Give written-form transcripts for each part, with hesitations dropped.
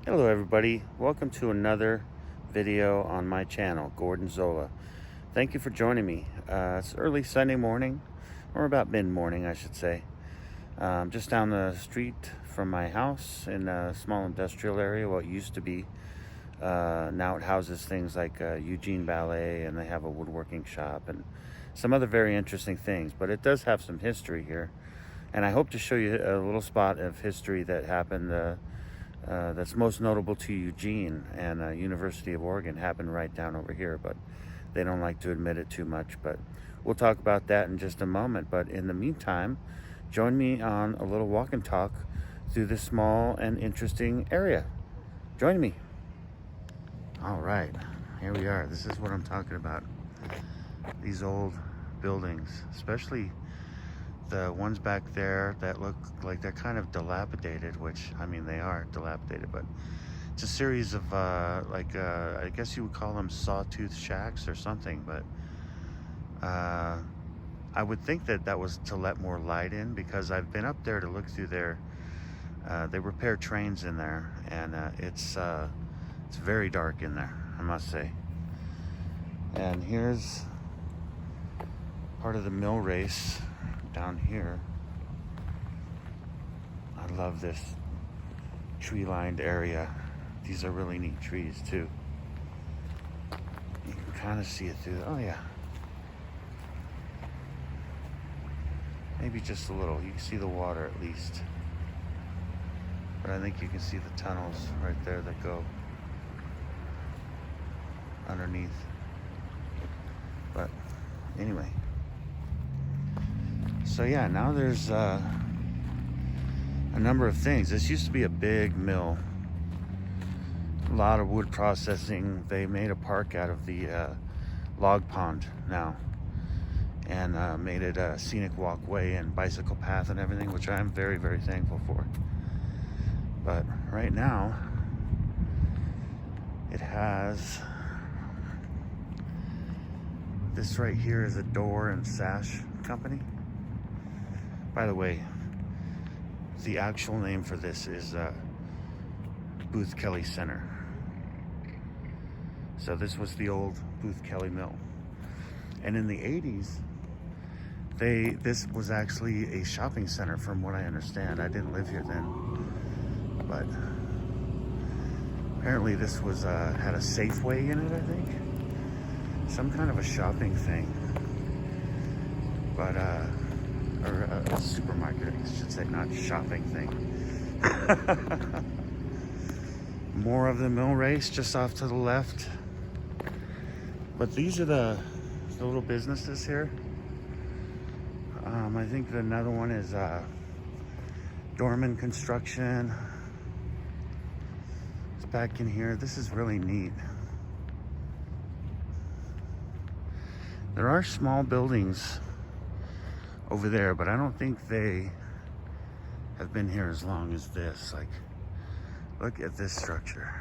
Hello everybody, welcome to another video on my channel, Gordon Zola. Thank you for joining me. It's early Sunday morning, or about mid-morning I should say. Just down the street from my house in a small industrial area, what used to be. Now it houses things like Eugene Ballet, and they have a woodworking shop and some other very interesting things, but it does have some history here. And I hope to show you a little spot of history that happened that's most notable to Eugene, and University of Oregon happened right down over here, but they don't like to admit it too much. But we'll talk about that in just a moment. But in the meantime, join me on a little walk and talk through this small and interesting area. Join me. All right, here we are. This is what I'm talking about. These old buildings, especially the ones back there that look like they're kind of dilapidated, which, I mean, they are dilapidated, but it's a series of I guess you would call them sawtooth shacks or something. But I would think that that was to let more light in, because I've been up there to look through there. They repair trains in there, and it's very dark in there, I must say. And here's part of the mill race down here. I love this tree-lined area. These are really neat trees too. You can kind of see it through. Oh yeah, maybe just a little. You can see the water at least, but I think you can see the tunnels right there that go underneath. But anyway, so yeah, now there's a number of things. This used to be a big mill, a lot of wood processing. They made a park out of the log pond now, and made it a scenic walkway and bicycle path and everything, which I'm very, very thankful for. But right now, it has this right here is a door and sash company. By the way, the actual name for this is Booth Kelly Center. So this was the old Booth Kelly Mill. And in the 80s, this was actually a shopping center, from what I understand. I didn't live here then, but apparently this was had a Safeway in it, I think. Some kind of a shopping thing. But or a supermarket, I should say, not shopping thing. More of the mill race just off to the left. But these are the little businesses here. I think another one is Dorman Construction. It's back in here. This is really neat. There are small buildings over there, but I don't think they have been here as long as this. Like, look at this structure.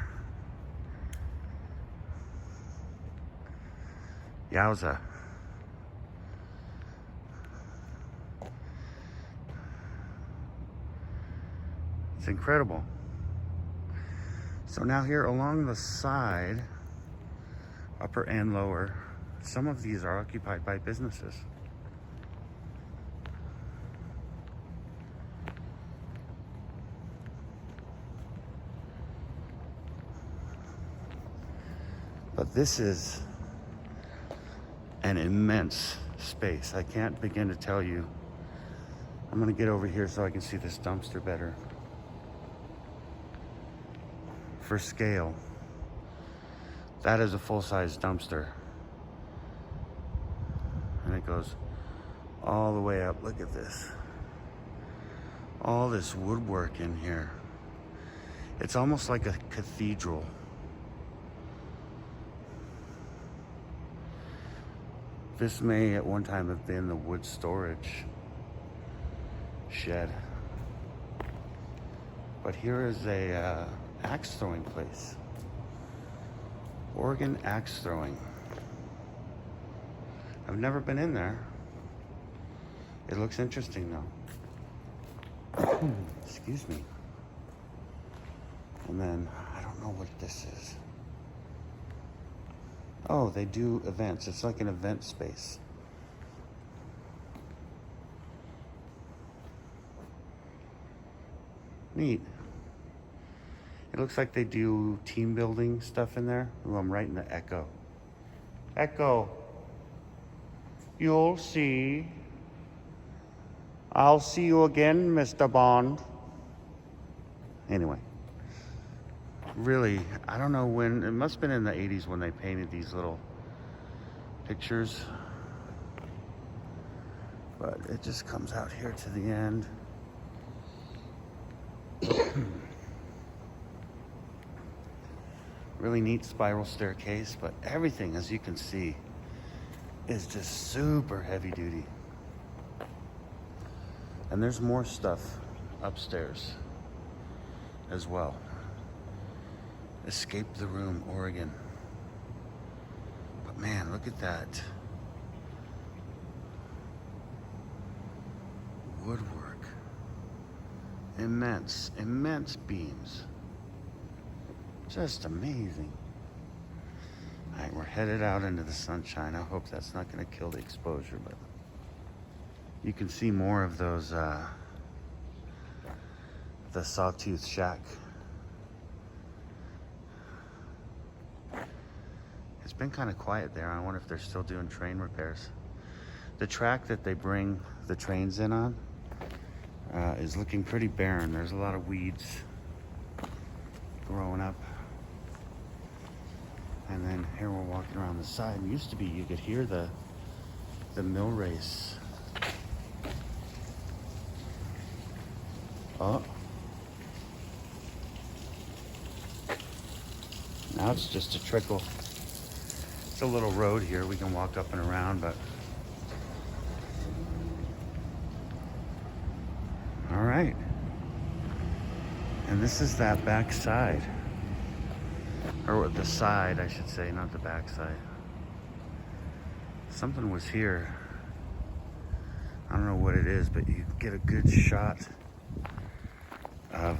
Yowza. It's incredible. So now here along the side, upper and lower, some of these are occupied by businesses. But this is an immense space. I can't begin to tell you. I'm gonna get over here so I can see this dumpster better. For scale, that is a full-size dumpster. And it goes all the way up. Look at this. All this woodwork in here. It's almost like a cathedral. This may at one time have been the wood storage shed. But here is a axe throwing place. Oregon axe throwing. I've never been in there. It looks interesting though. Excuse me. And then, I don't know what this is. Oh, they do events. It's like an event space. Neat. It looks like they do team building stuff in there. Ooh, I'm right in the echo. Echo. You'll see. I'll see you again, Mr. Bond. Anyway. Really, I don't know when. It must have been in the 80s when they painted these little pictures. But it just comes out here to the end. Really neat spiral staircase, but everything, as you can see, is just super heavy duty. And there's more stuff upstairs as well. Escape the Room, Oregon. But man, look at that. Woodwork. Immense, immense beams. Just amazing. All right, we're headed out into the sunshine. I hope that's not going to kill the exposure, but you can see more of those, the Sawtooth Shack. It's been kind of quiet there. I wonder if they're still doing train repairs. The track that they bring the trains in on is looking pretty barren. There's a lot of weeds growing up. And then here we're walking around the side. It used to be you could hear the mill race. Oh. Now it's just a trickle. It's a little road here. We can walk up and around, but all right. And this is that back side. Or the side, I should say, not the back side. Something was here. I don't know what it is, but you get a good shot of,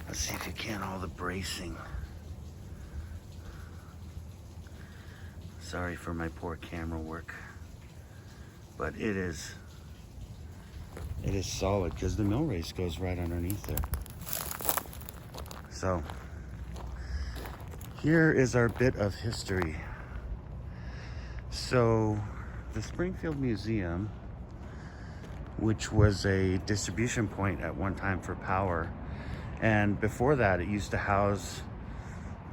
let's see if you can, all the bracing. Sorry for my poor camera work, but it is solid because the mill race goes right underneath there. So here is our bit of history. So the Springfield Museum, which was a distribution point at one time for power, and before that it used to house,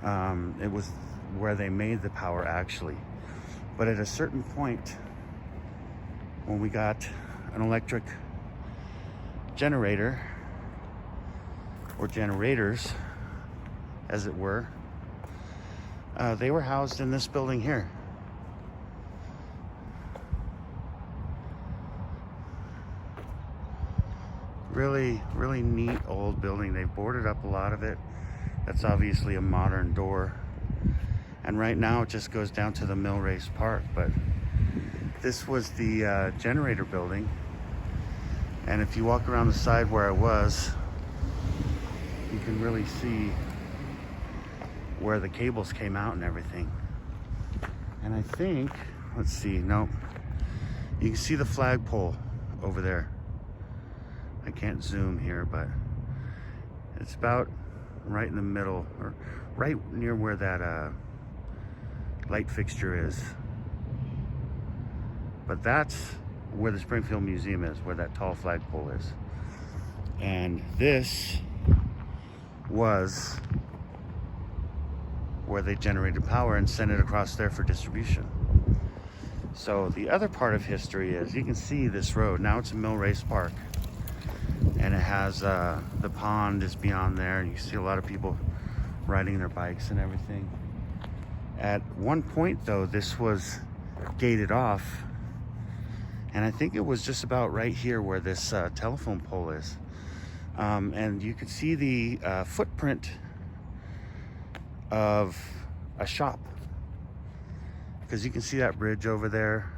it was where they made the power actually. But at a certain point, when we got an electric generator, or generators as it were, they were housed in this building here. Really, really neat old building. They've boarded up a lot of it. That's obviously a modern door. And right now it just goes down to the Mill Race Park, but this was the generator building. And if you walk around the side where I was, you can really see where the cables came out and everything. And I think, let's see, nope. You can see the flagpole over there. I can't zoom here, but it's about right in the middle, or right near where that light fixture is. But that's where the Springfield Museum is, where that tall flagpole is. And this was where they generated power and sent it across there for distribution. So the other part of history is, you can see this road. Now it's a Mill Race Park. And it has, the pond is beyond there. And you see a lot of people riding their bikes and everything. At one point though, this was gated off. And I think it was just about right here where this telephone pole is. And you could see the footprint of a shop, because you can see that bridge over there,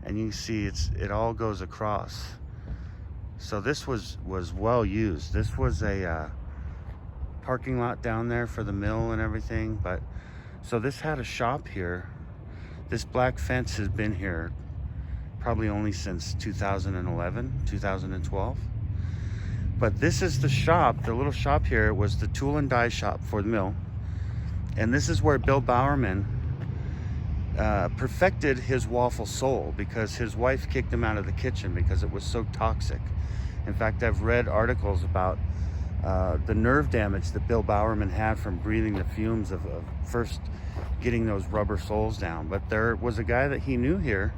and you can see it all goes across. So this was well used. This was a parking lot down there for the mill and everything. But so this had a shop here. This black fence has been here probably only since 2011, 2012. But this is the shop, the little shop here. It was the tool and die shop for the mill. And this is where Bill Bowerman perfected his waffle soul, because his wife kicked him out of the kitchen because it was so toxic. In fact, I've read articles about the nerve damage that Bill Bowerman had from breathing the fumes of first getting those rubber soles down. But there was a guy that he knew here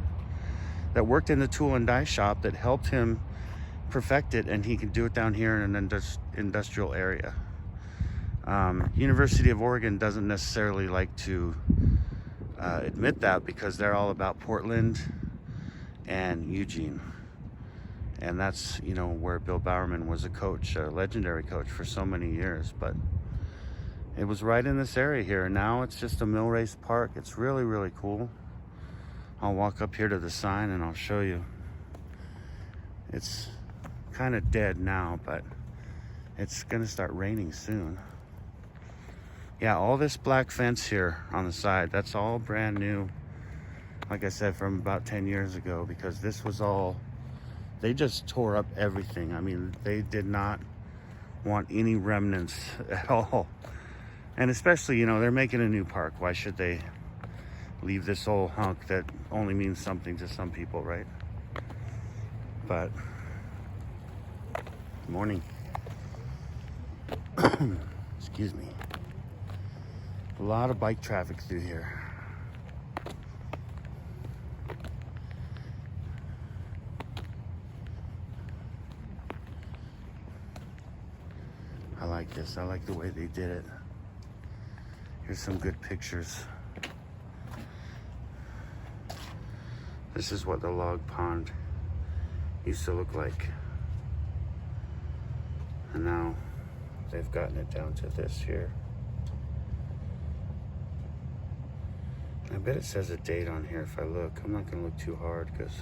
that worked in the tool and die shop that helped him perfect it, and he can do it down here in an industrial area. University of Oregon doesn't necessarily like to admit that, because they're all about Portland and Eugene, and that's, you know, where Bill Bowerman was a coach, a legendary coach for so many years. But it was right in this area here. Now it's just a mill race park. It's really, really cool. I'll walk up here to the sign and I'll show you. It's kind of dead now, but it's gonna start raining soon. Yeah, all this black fence here on the side, that's all brand new. Like I said, from about 10 years ago, because this was all, they just tore up everything. I mean, they did not want any remnants at all. And especially, you know, they're making a new park. Why should they leave this old hunk that only means something to some people, right? But, good morning. Excuse me. A lot of bike traffic through here. I like this. I like the way they did it. Here's some good pictures. This is what the log pond used to look like. And now they've gotten it down to this here. I bet it says a date on here if I look. I'm not gonna look too hard because,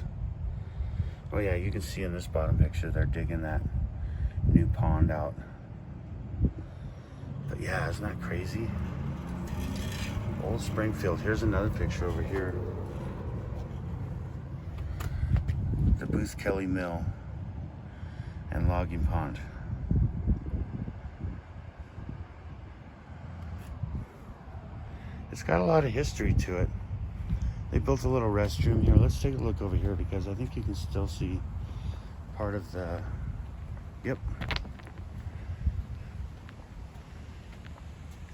oh yeah, you can see in this bottom picture they're digging that new pond out. But yeah, isn't that crazy? Old Springfield. Here's another picture over here. The Booth Kelly Mill and logging pond. It's got a lot of history to it. They built a little restroom here. Let's take a look over here, because I think you can still see part of the, yep,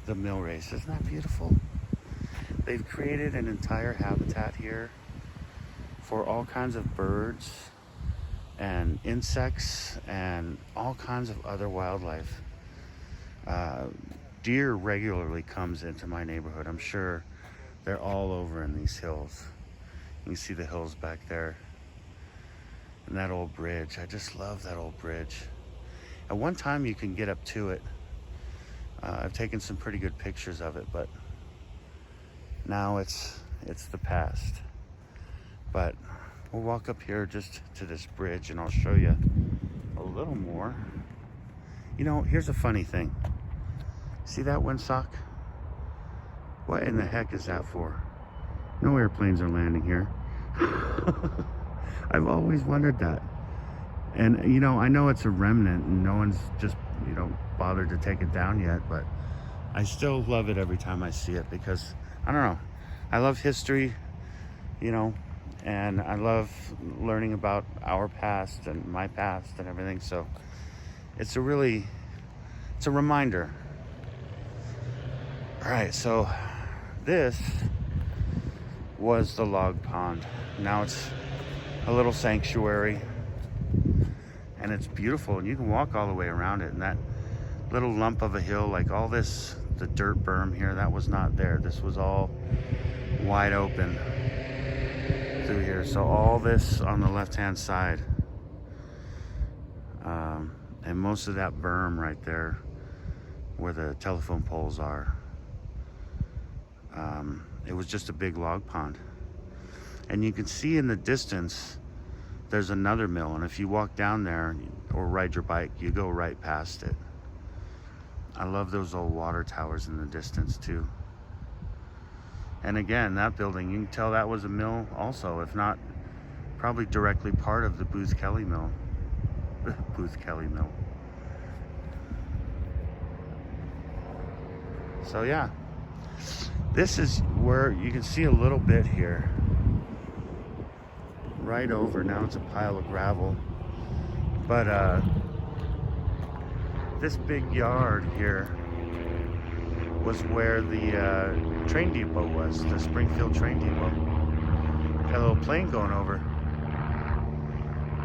the mill race. Isn't that beautiful? They've created an entire habitat here for all kinds of birds and insects and all kinds of other wildlife. Deer regularly comes into my neighborhood. I'm sure they're all over in these hills. You can see the hills back there. And that old bridge. I just love that old bridge. At one time you can get up to it. I've taken some pretty good pictures of it, but now it's the past. But we'll walk up here just to this bridge and I'll show you a little more. You know, here's a funny thing. See that windsock? What in the heck is that for? No airplanes are landing here. I've always wondered that. And, you know, I know it's a remnant and no one's just, you know, bothered to take it down yet, but I still love it every time I see it, because, I don't know, I love history, you know, and I love learning about our past and my past and everything. So it's a reminder. All right, so this was the log pond. Now it's a little sanctuary, and it's beautiful, and you can walk all the way around it. And that little lump of a hill, like all this, the dirt berm here, that was not there. This was all wide open through here. So all this on the left-hand side, and most of that berm right there where the telephone poles are, it was just a big log pond. And you can see in the distance there's another mill, and if you walk down there or ride your bike, you go right past it. I love those old water towers in the distance too. And again, that building, you can tell that was a mill also, if not probably directly part of the Booth Kelly Mill. Booth Kelly Mill. So yeah, this is where you can see a little bit here. Right over, now it's a pile of gravel. But this big yard here was where the train depot was, the Springfield train depot. Got a little plane going over.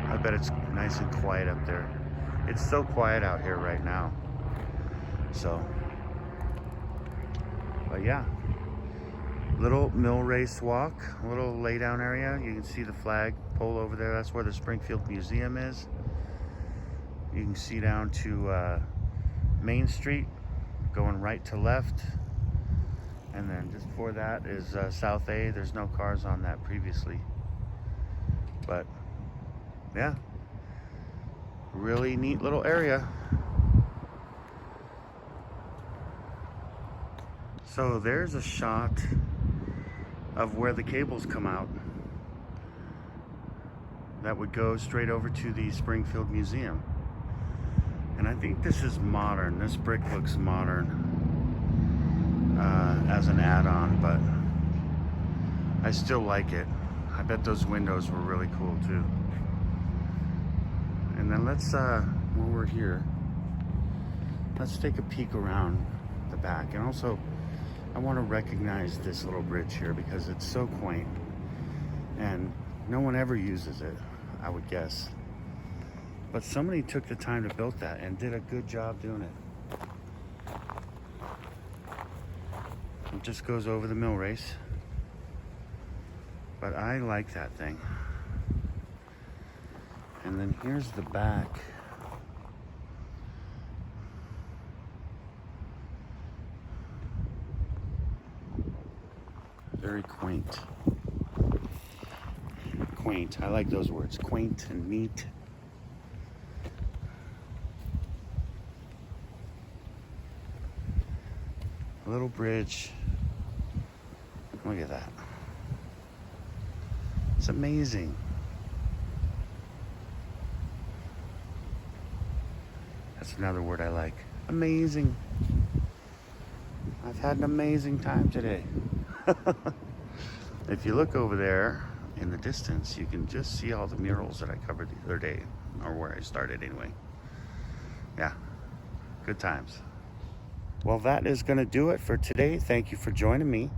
I bet it's nice and quiet up there. It's so quiet out here right now. So, but yeah, little mill race walk, a little lay down area. You can see the flag pole over there. That's where the Springfield Museum is. You can see down to Main Street, going right to left. And then just before that is South A. There's no cars on that previously. But yeah, really neat little area. So there's a shot of where the cables come out that would go straight over to the Springfield Museum. And I think this is modern. This brick looks modern as an add-on, but I still like it. I bet those windows were really cool too. And then let's, while we're here, let's take a peek around the back. And also, I want to recognize this little bridge here because it's so quaint. And no one ever uses it, I would guess. But somebody took the time to build that and did a good job doing it. It just goes over the mill race. But I like that thing. And then here's the back. Very quaint. Quaint. I like those words. Quaint and neat. A little bridge. Look at that. It's amazing. That's another word I like. Amazing. I've had an amazing time today. If you look over there in the distance, you can just see all the murals that I covered the other day, or where I started anyway. Yeah, good times. Well, that is going to do it for today. Thank you for joining me.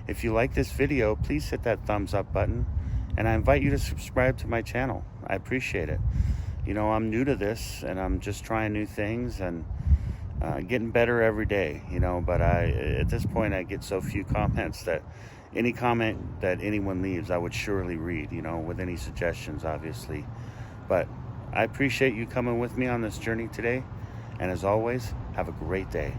If you like this video, please hit that thumbs up button, and I invite you to subscribe to my channel. I appreciate it. You know, I'm new to this, and I'm just trying new things and getting better every day, you know, but at this point, I get so few comments that any comment that anyone leaves, I would surely read, you know, with any suggestions, obviously. But I appreciate you coming with me on this journey today. And as always, have a great day.